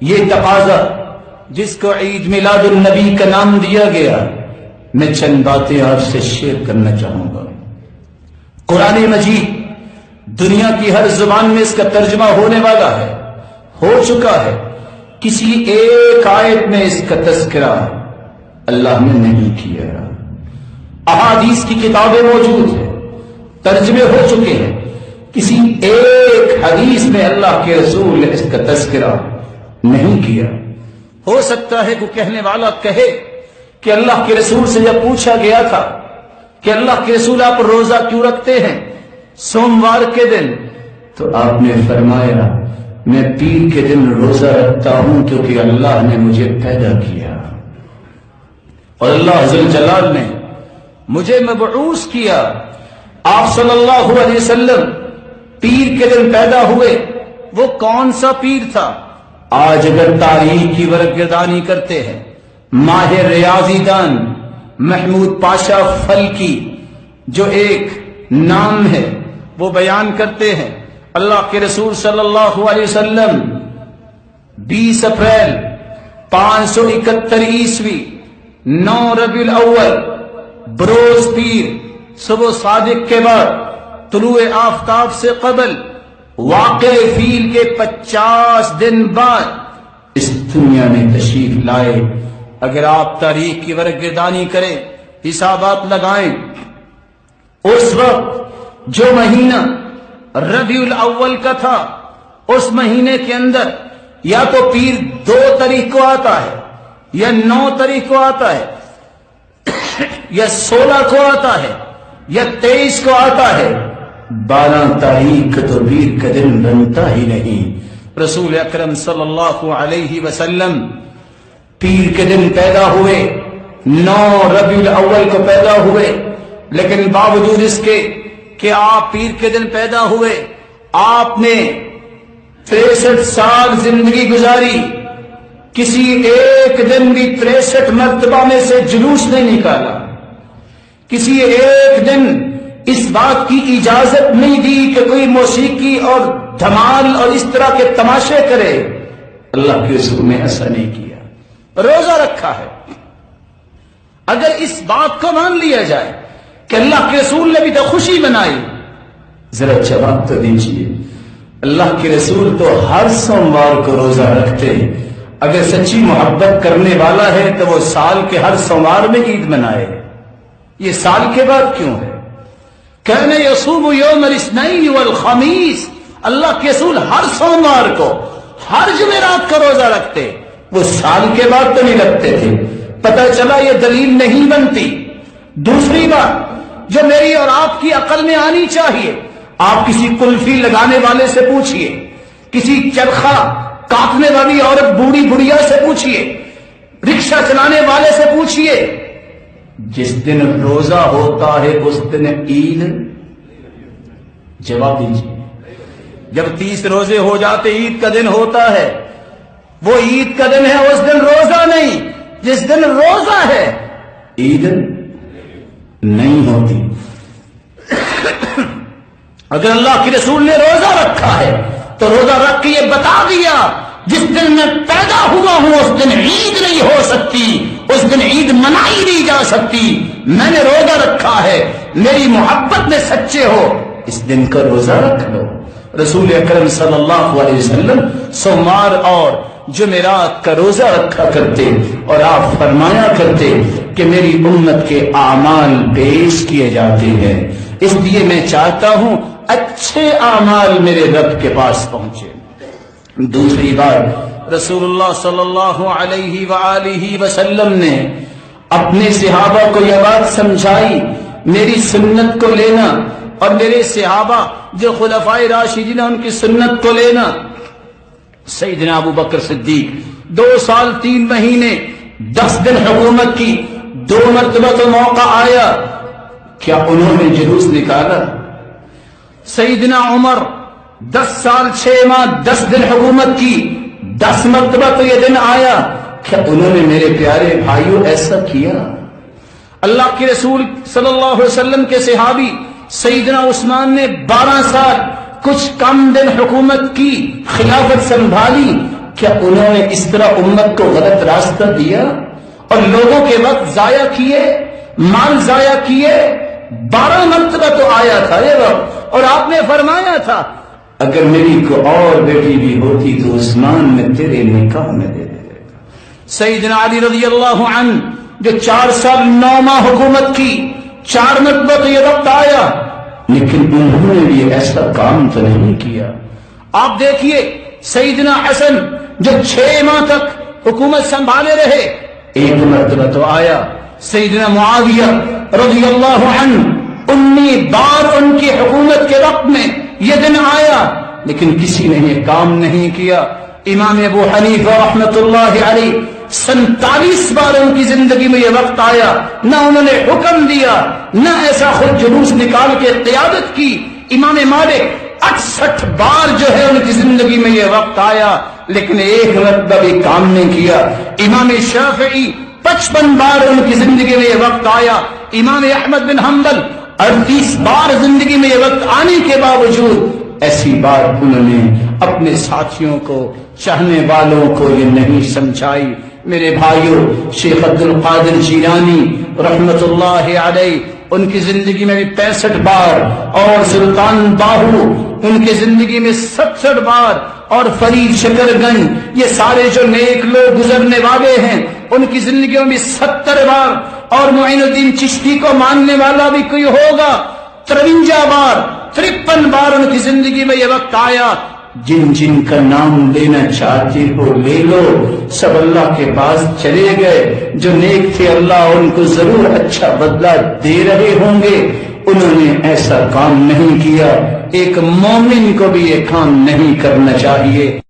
یہ تقاضا جس کو عید میلاد النبی کا نام دیا گیا، میں چند باتیں آپ سے شیئر کرنا چاہوں گا۔ قرآن مجید دنیا کی ہر زبان میں اس کا ترجمہ ہونے والا ہے، ہو چکا ہے۔ کسی ایک آیت میں اس کا تذکرہ اللہ نے نہیں کیا۔ احادیث کی کتابیں موجود ہیں، ترجمے ہو چکے ہیں، کسی ایک حدیث میں اللہ کے رسول نے اس کا تذکرہ نہیں کیا۔ ہو سکتا ہے کوئی کہنے والا کہے کہ اللہ کے رسول سے جب پوچھا گیا تھا کہ اللہ کے رسول آپ روزہ کیوں رکھتے ہیں سوموار کے دن، تو آپ نے فرمایا میں پیر کے دن روزہ رکھتا ہوں کیونکہ اللہ نے مجھے پیدا کیا اور اللہ ذل جلال نے مجھے مبعوث کیا۔ آپ صلی اللہ علیہ وسلم پیر کے دن پیدا ہوئے، وہ کون سا پیر تھا؟ آج اگر تاریخ کی ورقگردانی کرتے ہیں، ماہر ریاضی دان محمود پاشا فلکی جو ایک نام ہے وہ بیان کرتے ہیں، اللہ کے رسول صلی اللہ علیہ وسلم 20 اپریل 571 عیسوی 9 ربیع الاول بروز پیر صبح صادق کے بعد طلوع آفتاب سے قبل واقع فیل کے 50 دن بعد اس دنیا میں تشریف لائے۔ اگر آپ تاریخ کی ورقگردانی کریں، حسابات لگائیں، اس وقت جو مہینہ ربیع الاول کا تھا، اس مہینے کے اندر یا تو پیر 2 تاریخ کو آتا ہے یا 9 تاریخ کو آتا ہے یا 16 کو آتا ہے یا 23 کو آتا ہے۔ 12 تاریخ تو پیر کا دن بنتا ہی نہیں۔ رسول اکرم صلی اللہ علیہ وسلم پیر کے دن پیدا ہوئے، 9 ربیع الاول کو پیدا ہوئے، لیکن باوجود اس کے کہ آپ پیر کے دن پیدا ہوئے، آپ نے 63 سال زندگی گزاری، کسی ایک دن بھی 63 مرتبہ میں سے جلوس نہیں نکالا، کسی ایک دن اس بات کی اجازت نہیں دی کہ کوئی موسیقی اور دھمال اور اس طرح کے تماشے کرے۔ اللہ کے رسول نے ایسا نہیں کیا، روزہ رکھا ہے۔ اگر اس بات کو مان لیا جائے کہ اللہ کے رسول نے بھی تو خوشی منائی، ذرا جواب تو دیجیے۔ اللہ کے رسول تو ہر سوموار کو روزہ رکھتے، اگر سچی محبت کرنے والا ہے تو وہ سال کے ہر سوموار میں عید منائے، یہ سال کے بعد کیوں ہے؟ کہنے یصوم یوم الاثنین والخمیس، اللہ کے رسول ہر سوموار کو، ہر جمعرات کو روزہ رکھتے، وہ سال کے بعد تو نہیں رکھتے تھے۔ پتہ چلا یہ دلیل نہیں بنتی۔ دوسری بات جو میری اور آپ کی عقل میں آنی چاہیے، آپ کسی کلفی لگانے والے سے پوچھئے، کسی چرخہ کاٹنے والی عورت بوڑھی بڑھیا سے پوچھئے، رکشہ چلانے والے سے پوچھئے، جس دن روزہ ہوتا ہے اس دن عید؟ جواب دیجیے۔ جب 30 روزے ہو جاتے عید کا دن ہوتا ہے، وہ عید کا دن ہے، اس دن روزہ نہیں۔ جس دن روزہ ہے عید نہیں ہوتی۔ اگر اللہ کے رسول نے روزہ رکھا ہے تو روزہ رکھ کے یہ بتا دیا جس دن میں پیدا ہوا ہوں اس دن عید نہیں ہو سکتی، اس دن عید منائی نہیں جا سکتی۔ میں نے روزہ رکھا ہے، میری محبت میں سچے ہو، اس دن کا روزہ رکھ لو۔ رسول اکرم صلی اللہ علیہ وسلم سوموار اور جمعرات کا روزہ رکھا کرتے اور آپ فرمایا کرتے کہ میری امت کے اعمال پیش کیے جاتے ہیں، اس لیے میں چاہتا ہوں اچھے اعمال میرے رب کے پاس پہنچے۔ دوسری بات، رسول اللہ صلی اللہ علیہ وآلہ وسلم نے اپنے صحابہ کو یہ بات سمجھائی، میری سنت کو لینا اور میرے صحابہ جو خلفائے راشدین ان کی سنت کو لینا۔ سیدنا ابو بکر صدیق 2 سال 3 مہینے 10 دن حکومت کی، 2 مرتبہ تو موقع آیا، کیا انہوں نے جلوس نکالا؟ سیدنا عمر 10 سال 6 ماہ 10 دن حکومت کی، 10 مرتبہ تو یہ دن آیا، کیا انہوں نے میرے پیارے بھائیوں ایسا کیا؟ اللہ کے رسول صلی اللہ علیہ وسلم کے صحابی سیدنا عثمان نے 12 سال کچھ کم دن حکومت کی، خلافت سنبھالی، کیا انہوں نے اس طرح امت کو غلط راستہ دیا اور لوگوں کے وقت ضائع کیے، مال ضائع کیے؟ 12 مرتبہ تو آیا تھا یہ وقت، اور آپ نے فرمایا تھا اگر میری کو اور بیٹی بھی ہوتی تو عثمان میں تیرے نکاح میں دے دے گا۔ سیدنا علی رضی اللہ عنہ جو 4 سال 9 ماہ حکومت کی، 4 مرتبہ تو یہ وقت آیا، لیکن انہوں نے بھی ایسا کام تو نہیں کیا۔ آپ دیکھیے سیدنا حسن جو 6 ماہ تک حکومت سنبھالے رہے، 1 مرتبہ تو آیا۔ سیدنا معاویہ رضی اللہ عنہ 19 بار ان کی حکومت کے وقت میں یہ دن آیا، لیکن کسی نے یہ کام نہیں کیا۔ امام ابو حنیفہ رحمۃ اللہ علیہ 47 بار ان کی زندگی میں یہ وقت آیا، نہ انہوں نے حکم دیا، نہ ایسا خود جلوس نکال کے قیادت کی۔ امام مالک 68 بار جو ہے ان کی زندگی میں یہ وقت آیا، لیکن 1 مرتبہ بھی کام نہیں کیا۔ امام شافعی 55 بار ان کی زندگی میں یہ وقت آیا۔ امام احمد بن حنبل 38 بار زندگی میں یہ وقت آنے کے باوجود ایسی بات انہوں نے اپنے ساتھیوں کو، چاہنے والوں کو یہ نہیں سمجھائی۔ میرے بھائیوں، شیخ عبد القادر جیلانی رحمت اللہ علیہ ان کی زندگی میں بھی 65 بار، اور سلطان باہو ان کی زندگی میں 67 بار، اور فرید شکرگنج، یہ سارے جو نیک لوگ گزرنے والے ہیں ان کی زندگیوں میں 70 بار، اور معین الدین چشتی کو ماننے والا بھی کوئی ہوگا 53 بار، 53 بار ان کی زندگی میں یہ وقت آیا۔ جن جن کا نام لینا چاہتے ہو لے لو، سب اللہ کے پاس چلے گئے۔ جو نیک تھے اللہ ان کو ضرور اچھا بدلہ دے رہے ہوں گے، انہوں نے ایسا کام نہیں کیا۔ ایک مومن کو بھی یہ کام نہیں کرنا چاہیے۔